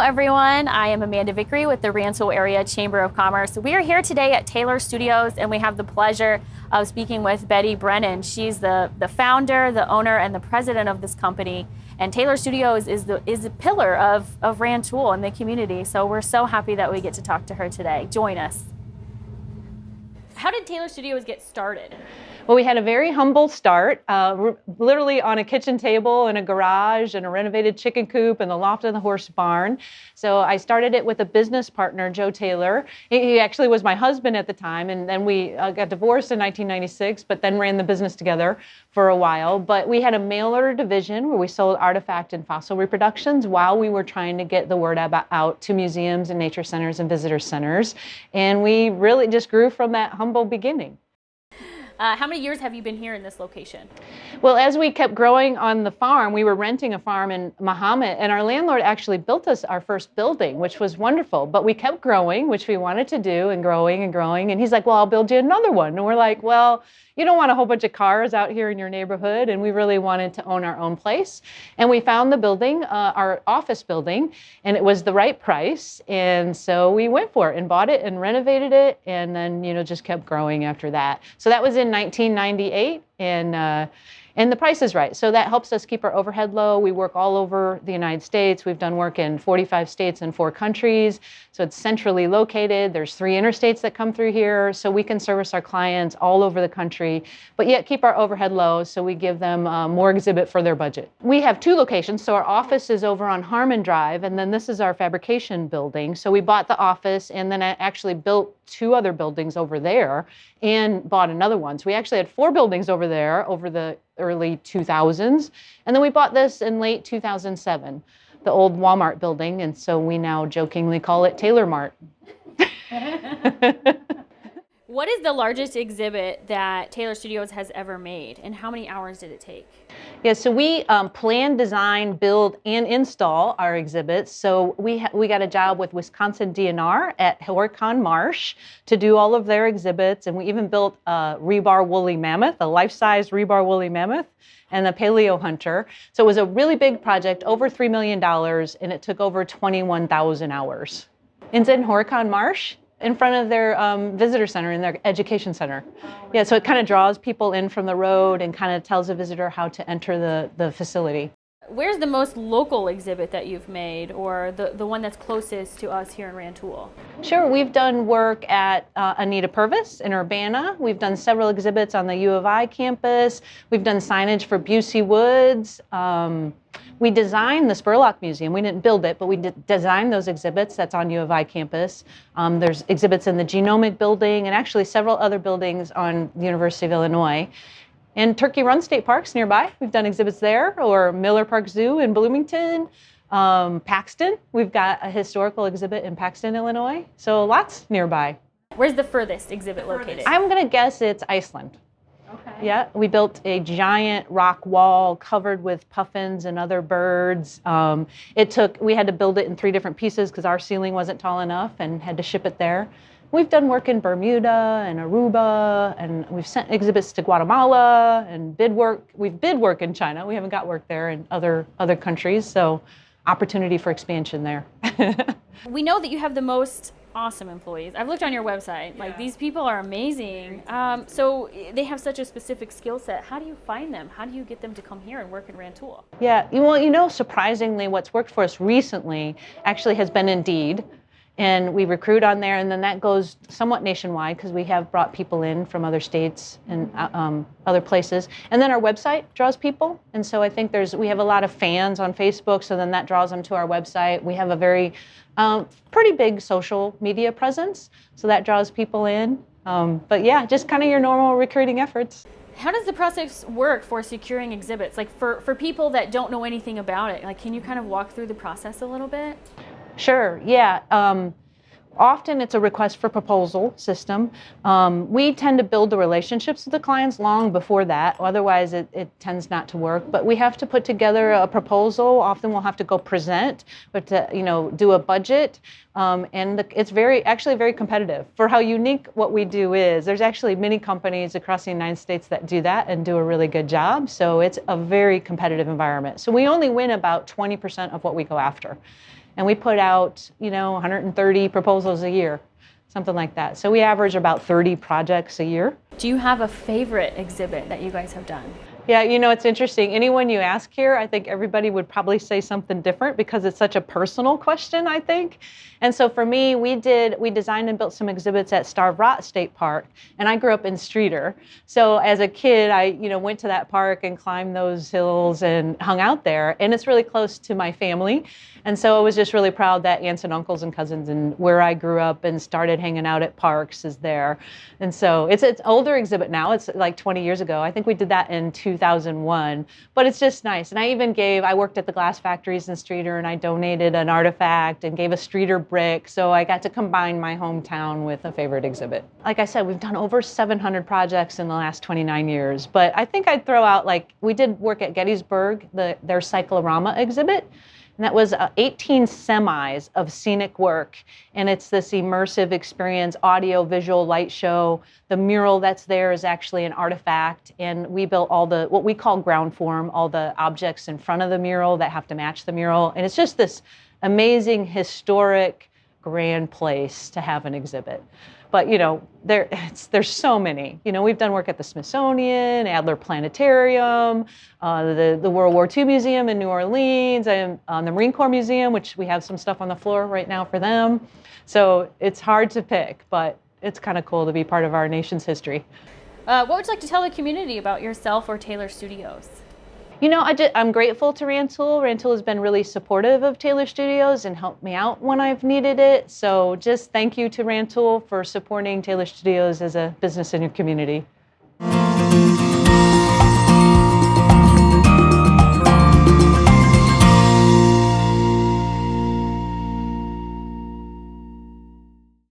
everyone. I am Amanda Vickery with the Rantoul Area Chamber of Commerce. We are here today at Taylor Studios, and we have the pleasure of speaking with Betty Brennan. She's the founder, the owner, and the president of this company. And Taylor Studios is a pillar of Rantoul and the community. So we're so happy that we get to talk to her today. Join us. How did Taylor Studios get started? Well, we had a very humble start, literally on a kitchen table in a garage and a renovated chicken coop and the loft and the horse barn. So I started it with a business partner, Joe Taylor. He actually was my husband at the time, and then we got divorced in 1996, but then ran the business together for a while. But we had a mail order division where we sold artifact and fossil reproductions while we were trying to get the word out to museums and nature centers and visitor centers. And we really just grew from that humble beginning. How many years have you been here in this location? Well, as we kept growing on the farm, we were renting a farm in Mahomet, and our landlord actually built us our first building, which was wonderful. But we kept growing, which we wanted to do, and growing and growing. And he's like, well, I'll build you another one. And we're like, well, you don't want a whole bunch of cars out here in your neighborhood. And we really wanted to own our own place. And we found the building, our office building, and it was the right price. And so we went for it and bought it and renovated it, and then, just kept growing after that. So that was in 1998, and the price is right. So that helps us keep our overhead low. We work all over the United States. We've done work in 45 states and 4 countries. So it's centrally located. There's 3 interstates that come through here. So we can service our clients all over the country, but yet keep our overhead low. So we give them more exhibit for their budget. We have 2 locations. So our office is over on Harmon Drive, and then this is our fabrication building. So we bought the office, and then I actually built 2 other buildings over there and bought another one. So we actually had 4 buildings over there over the early 2000s. And then we bought this in late 2007, the old Walmart building. And so we now jokingly call it Taylor Mart. What is the largest exhibit that Taylor Studios has ever made, and how many hours did it take? Yeah, so we plan, design, build, and install our exhibits. So we got a job with Wisconsin DNR at Horicon Marsh to do all of their exhibits, and we even built a rebar woolly mammoth, a life-size rebar woolly mammoth, and a paleo hunter. So it was a really big project, over $3 million, and it took over 21,000 hours. It's in Horicon Marsh, in front of their visitor center, in their education center. Yeah, so it kind of draws people in from the road and kind of tells a visitor how to enter the facility. Where's the most local exhibit that you've made, or the one that's closest to us here in Rantoul? Sure, we've done work at Anita Purvis in Urbana. We've done several exhibits on the U of I campus. We've done signage for Busey Woods. We designed the Spurlock Museum. We didn't build it, but we designed those exhibits. That's on U of I campus. There's exhibits in the Genomic Building and actually several other buildings on the University of Illinois. And Turkey Run State Park's nearby. We've done exhibits there, or Miller Park Zoo in Bloomington. Paxton, we've got a historical exhibit in Paxton, Illinois. So lots nearby. Where's the furthest exhibit located? I'm going to guess it's Iceland. Okay. Yeah, we built a giant rock wall covered with puffins and other birds. We had to build it in 3 different pieces because our ceiling wasn't tall enough and had to ship it there. We've done work in Bermuda and Aruba, and we've sent exhibits to Guatemala and bid work. We've bid work in China. We haven't got work there in other countries, so opportunity for expansion there. We know that you have the most awesome employees. I've looked on your website. Like, these people are amazing. So they have such a specific skill set. How do you find them? How do you get them to come here and work in Rantoul? Yeah, well, surprisingly, what's worked for us recently actually has been Indeed. And we recruit on there, and then that goes somewhat nationwide because we have brought people in from other states and other places. And then our website draws people, and so I think we have a lot of fans on Facebook, so then that draws them to our website. We have a very pretty big social media presence, so that draws people in. But yeah, just kind of your normal recruiting efforts. How does the process work for securing exhibits? Like for people that don't know anything about it, like, can you kind of walk through the process a little bit? Sure, yeah. Often it's a request for proposal system. We tend to build the relationships with the clients long before that. Otherwise, it tends not to work. But we have to put together a proposal. Often we'll have to go present, but to do a budget. It's actually very competitive. For how unique what we do is, there's actually many companies across the United States that do that and do a really good job. So it's a very competitive environment. So we only win about 20% of what we go after. And we put out, 130 proposals a year, something like that. So we average about 30 projects a year. Do you have a favorite exhibit that you guys have done? Yeah, it's interesting. Anyone you ask here, I think everybody would probably say something different because it's such a personal question, I think. And so for me, we designed and built some exhibits at Starved Rot State Park, and I grew up in Streeter. So as a kid, I, went to that park and climbed those hills and hung out there, and it's really close to my family. And so I was just really proud that aunts and uncles and cousins and where I grew up and started hanging out at parks is there. And so it's an older exhibit now. It's like 20 years ago. I think we did that in 2001, but it's just nice. And I worked at the glass factories in Streeter, and I donated an artifact and gave a Streeter brick. So I got to combine my hometown with a favorite exhibit. Like I said, we've done over 700 projects in the last 29 years, but I think I'd throw out, we did work at Gettysburg, their Cyclorama exhibit. And that was 18 semis of scenic work. And it's this immersive experience, audio, visual, light show. The mural that's there is actually an artifact. And we built what we call ground form, all the objects in front of the mural that have to match the mural. And it's just this amazing, historic, grand place to have an exhibit. But, there's so many. We've done work at the Smithsonian, Adler Planetarium, the World War II Museum in New Orleans, and the Marine Corps Museum, which we have some stuff on the floor right now for them. So it's hard to pick, but it's kind of cool to be part of our nation's history. What would you like to tell the community about yourself or Taylor Studios? I'm grateful to Rantoul. Rantoul has been really supportive of Taylor Studios and helped me out when I've needed it. So just thank you to Rantoul for supporting Taylor Studios as a business in your community.